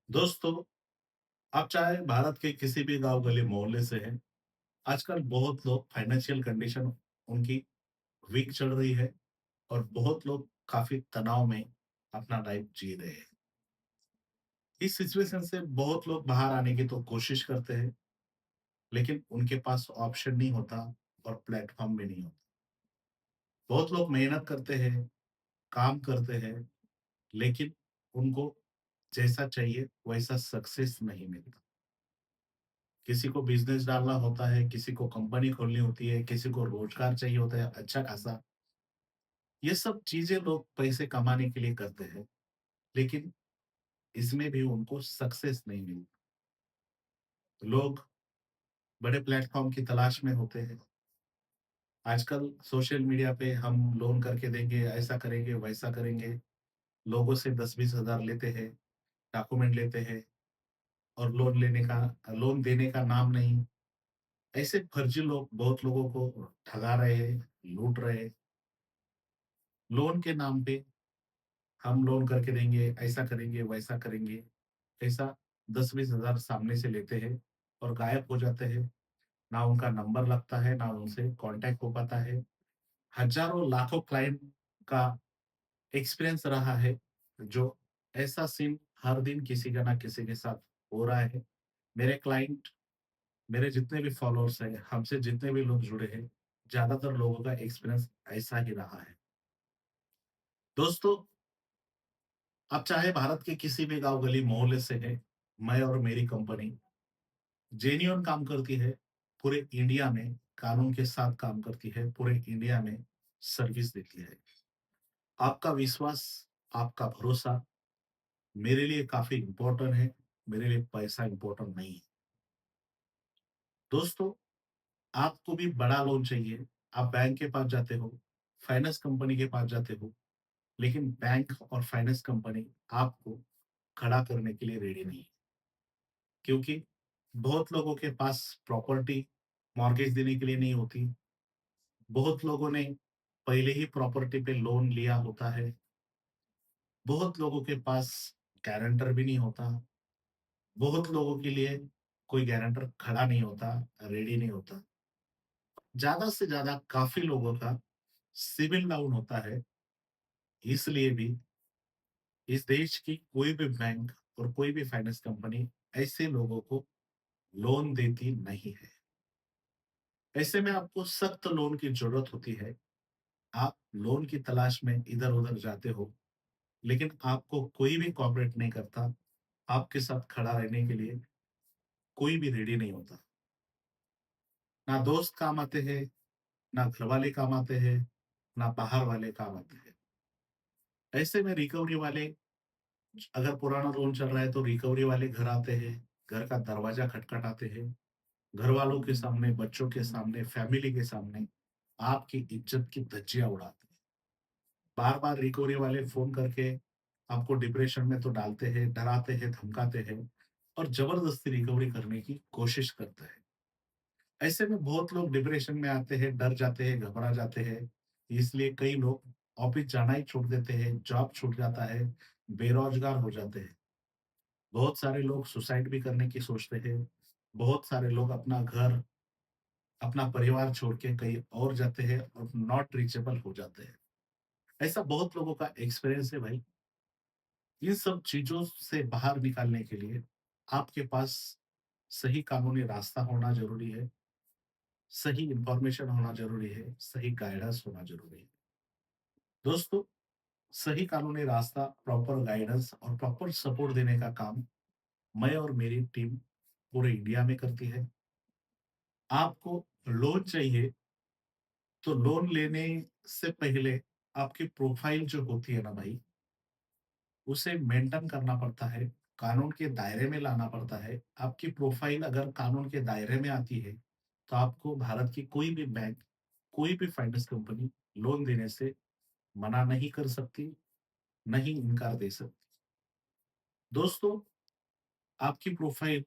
दोस्तों, आप चाहे भारत के किसी भी गांव गली मोहल्ले से हैं, आजकल बहुत लोग फाइनेंशियल कंडीशन उनकी वीक चल रही है और बहुत लोग काफी तनाव में अपना लाइफ जी रहे हैं। इस सिचुएशन से बहुत लोग बाहर आने की तो कोशिश करते हैं, लेकिन उनके पास ऑप्शन नहीं होता और प्लेटफॉर्म भी नहीं होता। बहुत लोग मेहनत करते हैं, काम करते हैं, लेकिन उनको जैसा चाहिए वैसा सक्सेस नहीं मिलता। किसी को बिज़नेस डालना होता है, किसी को कंपनी खोलनी होती है, किसी को रोज़गार चाहिए होता है अच्छा खासा। ये सब चीज़ें लोग पैसे कमाने के लिए करते हैं, लेकिन इसमें भी उनको सक्सेस नहीं मिलती। लोग बड़े प्लेटफ़ॉर्म की तलाश में होते हैं। आजकल सोशल मीडिया पे हम लोन करके देंगे, ऐसा करेंगे, वैसा करेंगे। लोगों से 10-20 हज़ार लेते हैं, डॉक्यूमेंट लेते हैं और लोन देने का नाम नहीं। ऐसे फर्जी लोग बहुत लोगों को ठगा रहे हैं, लूट रहे हैं। लोन के नाम पे हम लोन करके देंगे, ऐसा करेंगे, वैसा करेंगे, ऐसा 10-20 हज़ार सामने से लेते हैं और गायब हो जाते हैं। ना उनका नंबर लगता है, ना उनसे कॉन्टैक्ट हो पाता है। हज़ारों, लाखों क्लाइंट का एक्सपीरियंस रहा है, जो ऐसा सीन हर दिन किसी का ना किसी के साथ हो रहा है। मेरे क्लाइंट, मेरे जितने भी फॉलोअर्स हैं, हमसे जितने भी लोग जुड़े हैं, ज़्यादातर लोगों का एक्सपीरियंस ऐसा ही रहा है। दोस्तों, आप चाहे भारत के किसी भी गाँव, गली, मोहल्ले से हैं, मैं और मेरी कंपनी जेन्युइन काम करती है, पूरे इंडिया में कानून के साथ काम करती है, पूरे इंडिया में सर्विस देती है। आपका विश्वास, आपका भरोसा मेरे लिए काफ़ी इम्पोर्टेंट है, मेरे लिए पैसा इम्पोर्टेंट नहीं है। दोस्तों, आपको भी बड़ा लोन चाहिए, आप बैंक के पास जाते हो, फाइनेंस कंपनी के पास जाते हो, लेकिन बैंक और फाइनेंस कंपनी आपको खड़ा करने के लिए रेडी नहीं है। क्योंकि बहुत लोगों के पास प्रॉपर्टी मॉर्गेज देने के लिए नहीं होती। बहुत लोगों ने पहले ही प्रॉपर्टी पे लोन लिया होता है। बहुत लोगों के पास गारंटर भी नहीं होता। बहुत लोगों के लिए कोई गारंटर खड़ा नहीं होता, रेडी नहीं होता। ज़्यादा से ज़्यादा काफ़ी लोगों का सिविल डाउन होता है। इसलिए भी इस देश की कोई भी बैंक और कोई भी फाइनेंस कंपनी ऐसे लोगों को लोन देती नहीं है। ऐसे में आपको सख्त लोन की ज़रूरत होती है। आप लोन की तलाश में इधर-उधर जाते हो, लेकिन आपको कोई भी कोऑपरेट नहीं करता। आपके साथ खड़ा रहने के लिए कोई भी रेडी नहीं होता। ना दोस्त काम आते हैं, ना घरवाले काम आते हैं, ना बाहर वाले काम आते हैं। ऐसे में रिकवरी वाले, अगर पुराना लोन चल रहा है तो रिकवरी वाले घर आते हैं, घर का दरवाज़ा खटखटाते हैं। घरवालों के सामने, बच्चों के सामने, फैमिली के सामने आपकी इज़्ज़त की धज्जियाँ उड़ाते हैं। बार-बार रिकवरी वाले फ़ोन करके आपको डिप्रेशन में तो डालते हैं, डराते हैं, धमकाते हैं और ज़बरदस्ती रिकवरी करने की कोशिश करते हैं। ऐसे में बहुत लोग डिप्रेशन में आते हैं, डर जाते हैं, घबरा जाते हैं। इसलिए कई लोग ऑफ़िस जाना ही छोड़ देते हैं, जॉब छूट जाता है, बेरोज़गार हो जाते हैं। बहुत सारे लोग सुसाइड भी करने की सोचते हैं। बहुत सारे लोग अपना घर, अपना परिवार छोड़ के कहीं और जाते हैं और नॉट रीचेबल हो जाते हैं। ऐसा बहुत लोगों का एक्सपीरियंस है भाई। इन सब चीज़ों से बाहर निकालने के लिए आपके पास सही कानूनी रास्ता होना ज़रूरी है, सही इन्फॉर्मेशन होना ज़रूरी है, सही गाइडेंस होना ज़रूरी है। दोस्तों, सही कानूनी रास्ता, प्रॉपर गाइडेंस और प्रॉपर सपोर्ट देने का काम मैं और मेरी टीम पूरे इंडिया में करती है। आपको लोन चाहिए, तो लोन लेने से पहले आपकी प्रोफाइल जो होती है ना भाई, उसे मेंटेन करना पड़ता है, कानून के दायरे में लाना पड़ता है। आपकी प्रोफ़ाइल अगर कानून के दायरे में आती है, तो आपको भारत की कोई भी बैंक, कोई भी फाइनेंस कंपनी लोन देने से मना नहीं कर सकती, नहीं इनकार दे सकती। दोस्तों, आपकी प्रोफ़ाइल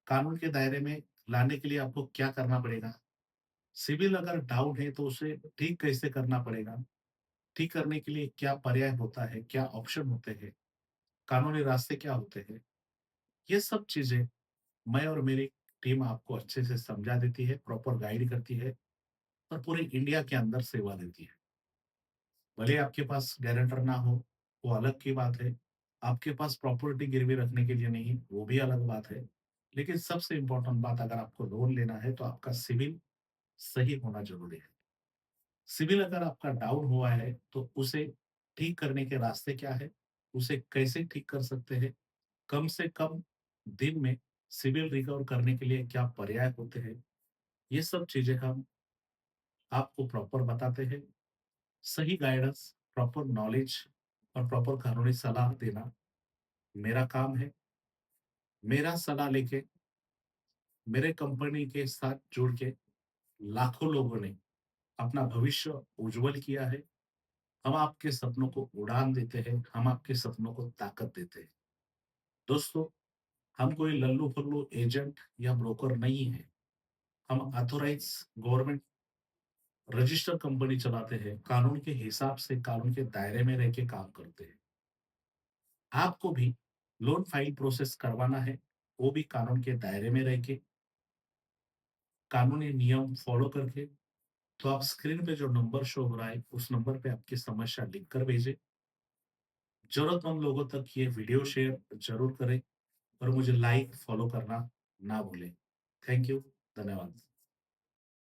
कानून के दायरे में लाने के लिए आपको क्या करना पड़ेगा? सिविल अगर डाउन है, तो उसे ठीक कैसे करना पड़ेगा? ठीक करने के लिए क्या पर्याय होता है? क्या ऑप्शन होते हैं? कानूनी रास्ते क्या होते हैं? ये सब चीज़ें मैं और मेरी टीम आपको अच्छे से समझा देती है, प्रॉपर गाइड करती है और पूरे इंडिया के अंदर सेवा देती है। भले आपके पास गारंटर ना हो, वो अलग की बात है। आपके पास प्रॉपर्टी गिरवी रखने के लिए नहीं, वो भी अलग बात है। लेकिन सबसे इम्पोर्टेंट बात अगर आपको लोन लेना है तो आपका सिविल सही होना ज़रूरी है। सिविल अगर आपका डाउन हुआ है तो उसे ठीक करने के रास्ते क्या है? उसे कैसे ठीक कर सकते हैं? कम से कम दिन में सिविल रिकवर करने के लिए क्या पर्याय होते हैं? ये सब चीज़ें हम आपको प्रॉपर बताते हैं। सही गाइडेंस, प्रॉपर नॉलेज और प्रॉपर कानूनी सलाह देना मेरा काम है। मेरा सलाह लेके मेरे कंपनी के साथ जुड़ के लाखों लोगों ने अपना भविष्य उज्जवल किया है। हम आपके सपनों को उड़ान देते हैं, हम आपके सपनों को ताकत देते हैं। दोस्तों, हम कोई लल्लू-फल्लू एजेंट या ब्रोकर नहीं हैं। हम ऑथराइज़ गवर्नमेंट रजिस्टर कंपनी चलाते हैं, कानून के हिसाब से कानून के दायरे में रह के काम करते हैं। आपको भी लोन फाइल प्रोसेस करवाना है, वो भी कानून के दायरे में रह के, कानूनी नियम फॉलो करके, तो आप स्क्रीन पे जो नंबर शो हो रहा है, उस नंबर पे आपकी समस्या लिख कर भेजें। ज़रूरतमंद लोगों तक ये वीडियो शेयर ज़रूर करें और मुझे लाइक, फॉलो करना ना भूलें। थैंक यू, धन्यवाद।